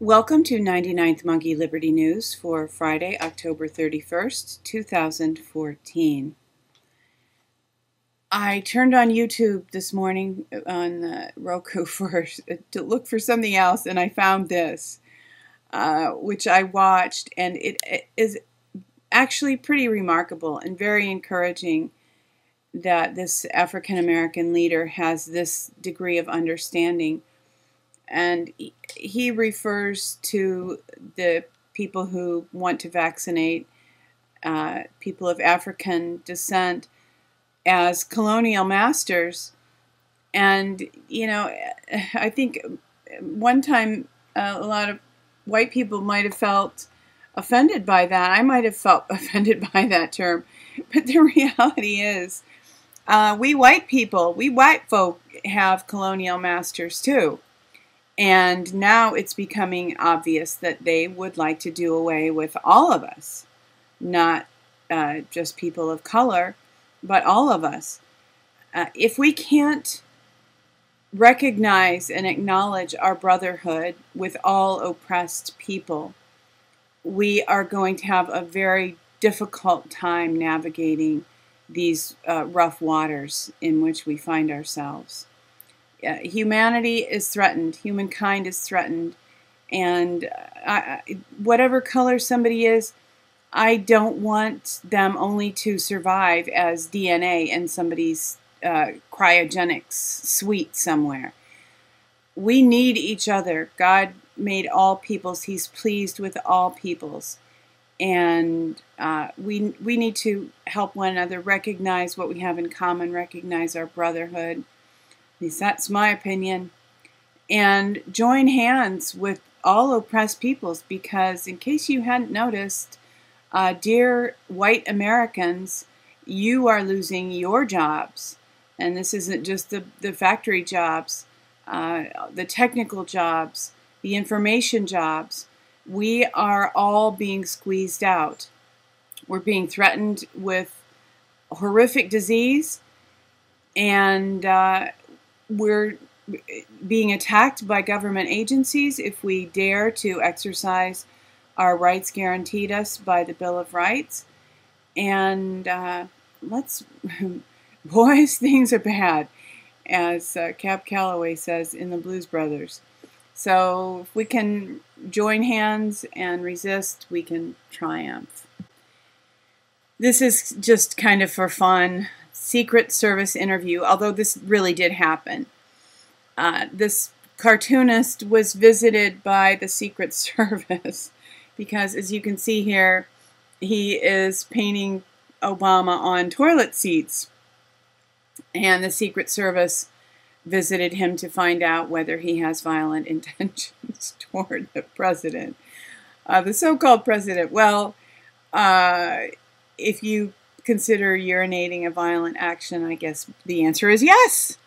Welcome to 99th Monkey Liberty News for Friday, October 31st, 2014. I turned on YouTube this morning on Roku to look for something else, and I found this, which I watched, and it is actually pretty remarkable and very encouraging that this African-American leader has this degree of understanding. And he refers to the people who want to vaccinate people of African descent as colonial masters. And, you know, I think one time a lot of white people might have felt offended by that. I might have felt offended by that term. But the reality is, we white people, we white folk have colonial masters too. And now it's becoming obvious that they would like to do away with all of us, not just people of color, but all of us. If we can't recognize and acknowledge our brotherhood with all oppressed people, we are going to have a very difficult time navigating these rough waters in which we find ourselves. Humanity is threatened. Humankind is threatened. And whatever color somebody is, I don't want them only to survive as DNA in somebody's cryogenics suite somewhere. We need each other. God made all peoples. He's pleased with all peoples. And we need to help one another, recognize what we have in common, recognize our brotherhood. At least that's my opinion, and join hands with all oppressed peoples, because in case you hadn't noticed, dear white Americans, you are losing your jobs. And this isn't just the factory jobs, the technical jobs, the information jobs. We are all being squeezed out. We're being threatened with horrific disease, and we're being attacked by government agencies if we dare to exercise our rights guaranteed us by the Bill of Rights. And boys, things are bad, as Cab Calloway says in the Blues Brothers. So if we can join hands and resist, we can triumph. This is just kind of for fun. Secret Service interview, although this really did happen. This cartoonist was visited by the Secret Service because, as you can see here, he is painting Obama on toilet seats. And the Secret Service visited him to find out whether he has violent intentions toward the president. The so-called president. Well, if you consider urinating a violent action, I guess the answer is yes.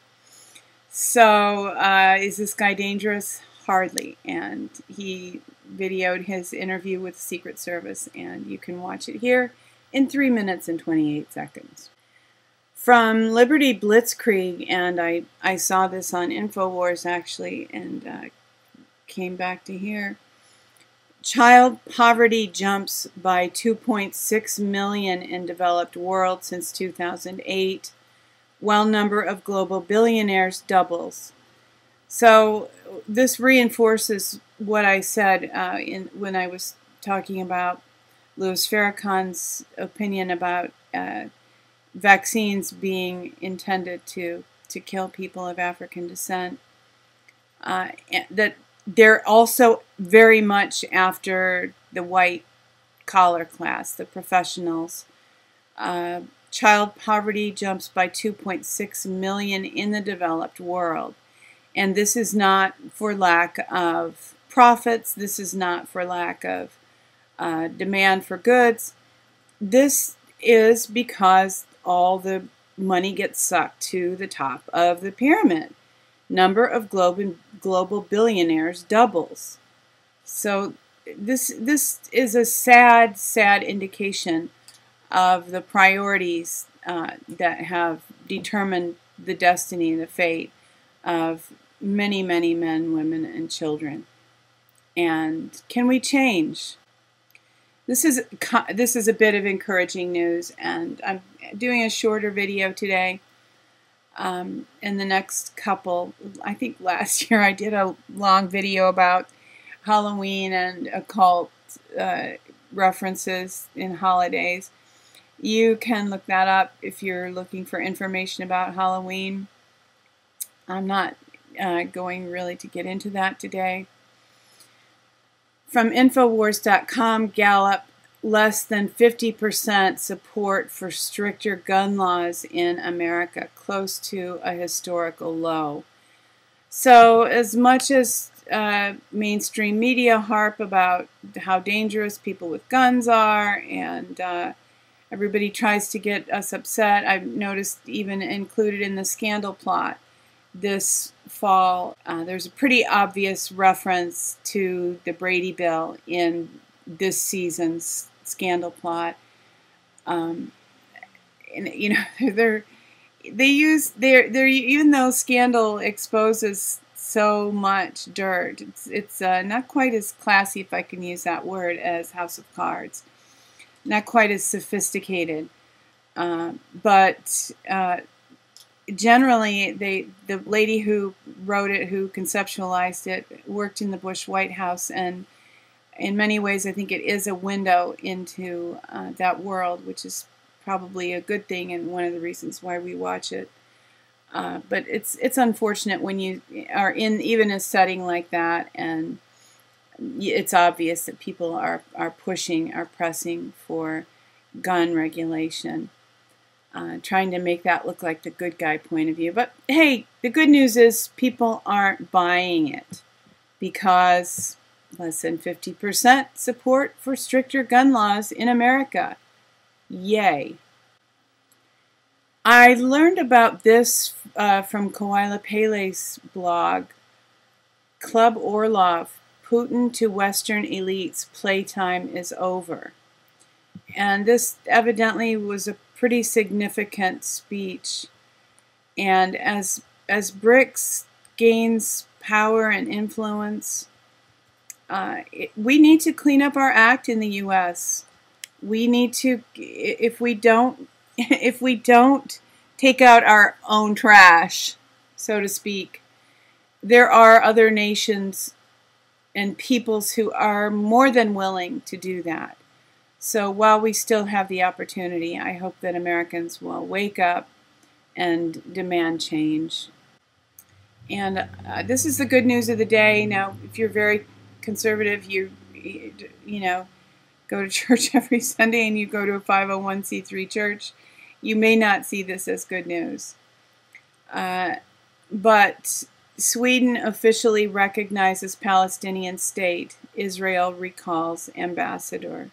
So, is this guy dangerous? Hardly. And he videoed his interview with the Secret Service, and you can watch it here in 3 minutes and 28 seconds. From Liberty Blitzkrieg, and I saw this on InfoWars actually, and came back to here. Child poverty jumps by 2.6 million in developed world since 2008, while number of global billionaires doubles. So this reinforces what I said when I was talking about Louis Farrakhan's opinion about vaccines being intended to kill people of African descent. That they're also very much after the white collar class, the professionals. Child poverty jumps by 2.6 million in the developed world. And this is not for lack of profits. This is not for lack of demand for goods. This is because all the money gets sucked to the top of the pyramid. Number of global billionaires doubles. So this is a sad, sad indication of the priorities that have determined the destiny and the fate of many, many men, women, and children. And can we change? This is a bit of encouraging news, and I'm doing a shorter video today. In the next couple, I think last year I did a long video about Halloween and occult references in holidays. You can look that up if you're looking for information about Halloween. I'm not going really to get into that today. From Infowars.com, Gallup, less than 50% support for stricter gun laws in America, close to a historical low. So as much as mainstream media harp about how dangerous people with guns are, and everybody tries to get us upset, I've noticed even included in the scandal plot this fall, there's a pretty obvious reference to the Brady Bill in this season's scandal plot. And you know, even though Scandal exposes so much dirt, it's not quite as classy, if I can use that word, as House of Cards. Not quite as sophisticated, but generally, the lady who wrote it, who conceptualized it, worked in the Bush White House, and in many ways, I think it is a window into that world, which is probably a good thing and one of the reasons why we watch it. But it's unfortunate when you are in even a setting like that, and it's obvious that people are pressing for gun regulation. Trying to make that look like the good guy point of view. But hey, the good news is people aren't buying it, because less than 50% support for stricter gun laws in America. Yay. I learned about this from Koila Pele's blog, Club Orlov, Putin to Western elites, playtime is over. And this evidently was a pretty significant speech. And as BRICS gains power and influence, we need to clean up our act in the U.S. We need to, if we don't take out our own trash, so to speak, there are other nations and peoples who are more than willing to do that. So while we still have the opportunity, I hope that Americans will wake up and demand change. And this is the good news of the day. Now, if you're very conservative, you know, go to church every Sunday and you go to a 501c3 church, you may not see this as good news. But Sweden officially recognizes Palestinian state. Israel recalls ambassador.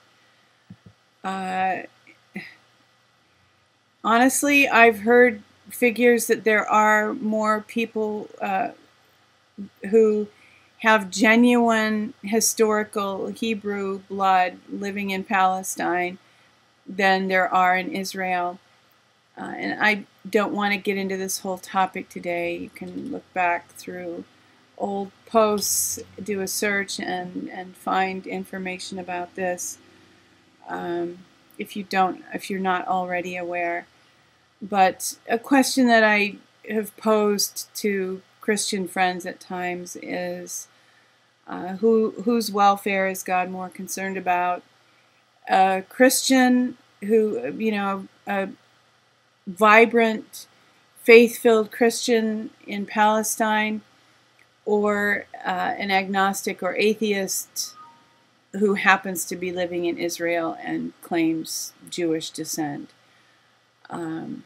Honestly, I've heard figures that there are more people who have genuine historical Hebrew blood living in Palestine than there are in Israel. And I don't want to get into this whole topic today. You can look back through old posts, do a search, and find information about this. If you're not already aware. But a question that I have posed to Christian friends at times is, whose welfare is God more concerned about? A Christian who, you know, a vibrant, faith-filled Christian in Palestine, or an agnostic or atheist who happens to be living in Israel and claims Jewish descent. And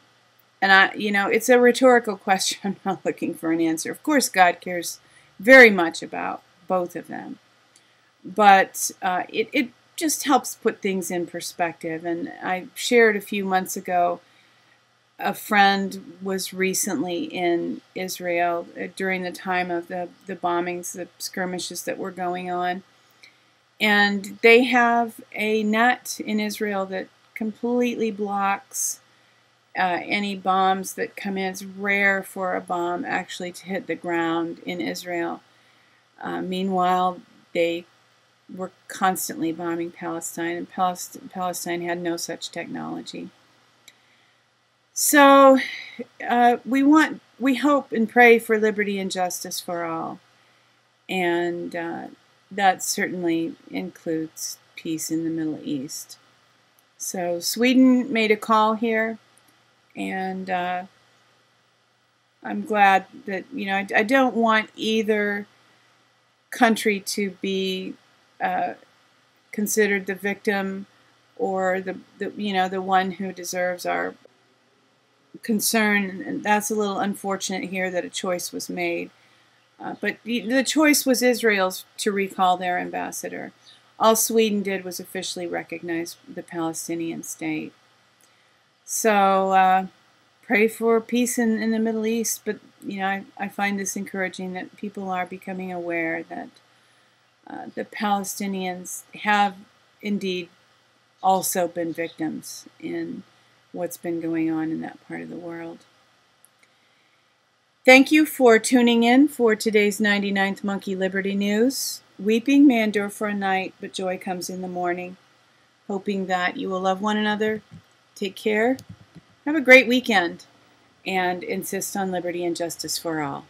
it's a rhetorical question. I'm not looking for an answer. Of course, God cares very much about both of them, but it just helps put things in perspective. And I shared a few months ago, a friend was recently in Israel during the time of the bombings, the skirmishes that were going on. And they have a net in Israel that completely blocks any bombs that come in. It's rare for a bomb actually to hit the ground in Israel. Meanwhile, they were constantly bombing Palestine, and Palestine had no such technology. So we hope and pray for liberty and justice for all, and that certainly includes peace in the Middle East. So Sweden made a call here, and I'm glad that, I don't want either country to be considered the victim or the one who deserves our concern. And that's a little unfortunate here that a choice was made. But the choice was Israel's to recall their ambassador. All Sweden did was officially recognize the Palestinian state. So pray for peace in the Middle East. But I find this encouraging that people are becoming aware that the Palestinians have indeed also been victims in what's been going on in that part of the world. Thank you for tuning in for today's 99th Monkey Liberty News. Weeping may endure for a night, but joy comes in the morning. Hoping that you will love one another, take care, have a great weekend, and insist on liberty and justice for all.